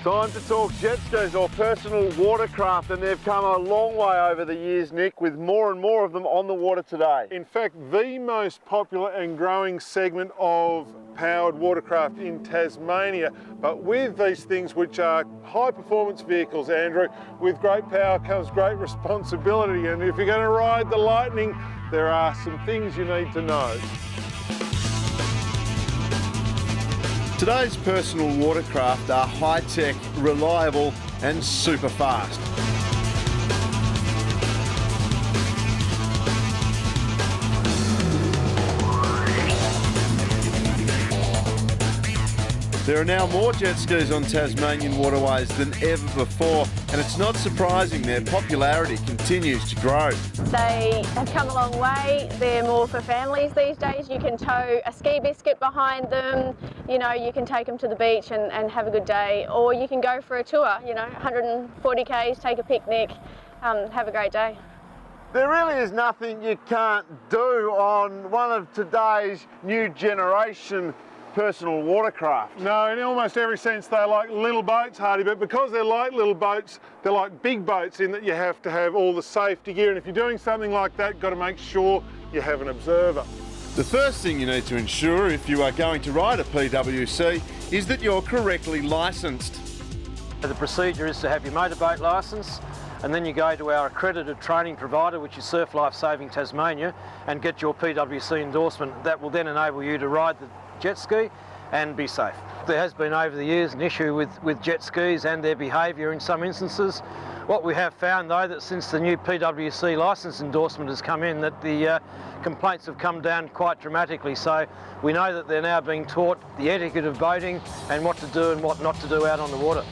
Time to talk jet skis or personal watercraft, and they've come a long way over the years, Nick, with more and more of them on the water today. In fact, the most popular and growing segment of powered watercraft in Tasmania. But with these things, which are high performance vehicles, Andrew, with great power comes great responsibility. And if you're going to ride the Lightning, there are some things you need to know. Today's personal watercraft are high-tech, reliable and super fast. There are now more jet skis on Tasmanian waterways than ever before, and it's not surprising their popularity continues to grow. They have come a long way. They're more for families these days. You can tow a ski biscuit behind them, you know, you can take them to the beach and have a good day, or you can go for a tour, you know, 140 k's, take a picnic, have a great day. There really is nothing you can't do on one of today's new generation personal watercraft. No, in almost every sense they're like little boats, Hardy, but because they're like little boats, they're like big boats in that you have to have all the safety gear, and if you're doing something like that, you've got to make sure you have an observer. The first thing you need to ensure if you are going to ride a PWC is that you're correctly licensed. The procedure is to have your motorboat licence, and then you go to our accredited training provider, which is Surf Life Saving Tasmania, and get your PWC endorsement. That will then enable you to ride the jet ski and be safe. There has been over the years an issue with jet skis and their behaviour in some instances. What we have found though, that since the new PWC licence endorsement has come in, that the complaints have come down quite dramatically. So we know that they're now being taught the etiquette of boating and what to do and what not to do out on the water.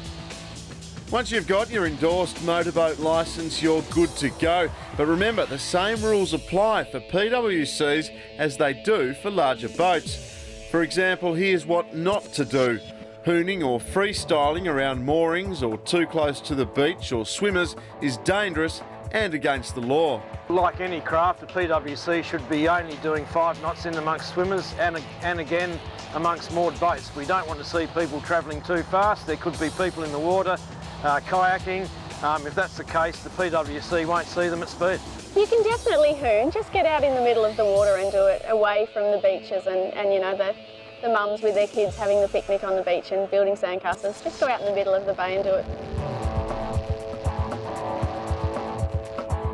Once you've got your endorsed motorboat licence, you're good to go. But remember, the same rules apply for PWCs as they do for larger boats. For example, here's what not to do. Hooning or freestyling around moorings or too close to the beach or swimmers is dangerous and against the law. Like any craft, the PWC should be only doing 5 knots in amongst swimmers and again amongst moored boats. We don't want to see people travelling too fast. There could be people in the water, kayaking. If that's the case, the PWC won't see them at speed. You can definitely hoon, just get out in the middle of the water and do it away from the beaches and you know, the mums with their kids having the picnic on the beach and building sandcastles. Just go out in the middle of the bay and do it.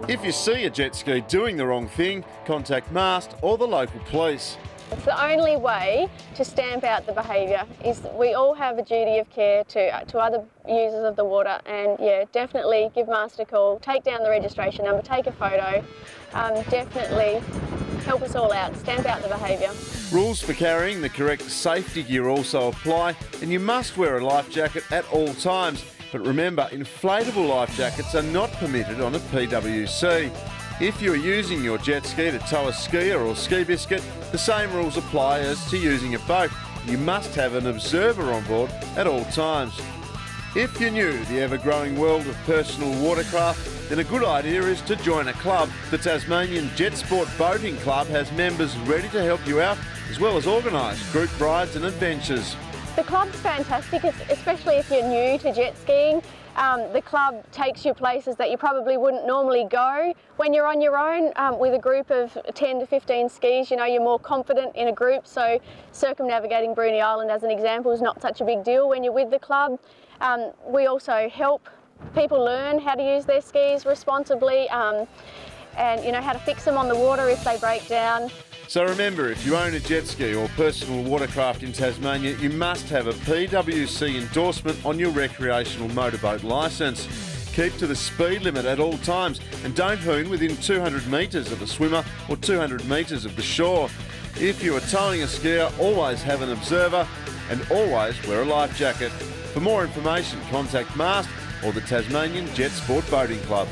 If you see a jet ski doing the wrong thing, contact MAST or the local police. It's the only way to stamp out the behaviour. Is we all have a duty of care to other users of the water, and yeah, definitely give MAST a call, take down the registration number, take a photo, definitely help us all out, stamp out the behaviour. Rules for carrying the correct safety gear also apply, and you must wear a life jacket at all times. But remember, inflatable life jackets are not permitted on a PWC. If you are using your jet ski to tow a skier or ski biscuit, the same rules apply as to using a boat. You must have an observer on board at all times. If you're new to the ever-growing world of personal watercraft, then a good idea is to join a club. The Tasmanian Jet Sport Boating Club has members ready to help you out, as well as organise group rides and adventures. The club's fantastic, especially if you're new to jet skiing. The club takes you places that you probably wouldn't normally go. When you're on your own with a group of 10 to 15 skis, you know, you're more confident in a group, so circumnavigating Bruny Island as an example is not such a big deal when you're with the club. We also help people learn how to use their skis responsibly and you know, how to fix them on the water if they break down. So remember, if you own a jet ski or personal watercraft in Tasmania, you must have a PWC endorsement on your recreational motorboat licence. Keep to the speed limit at all times and don't hoon within 200 metres of a swimmer or 200 metres of the shore. If you are towing a skier, always have an observer and always wear a life jacket. For more information, contact MAST or the Tasmanian Jet Sport Boating Club.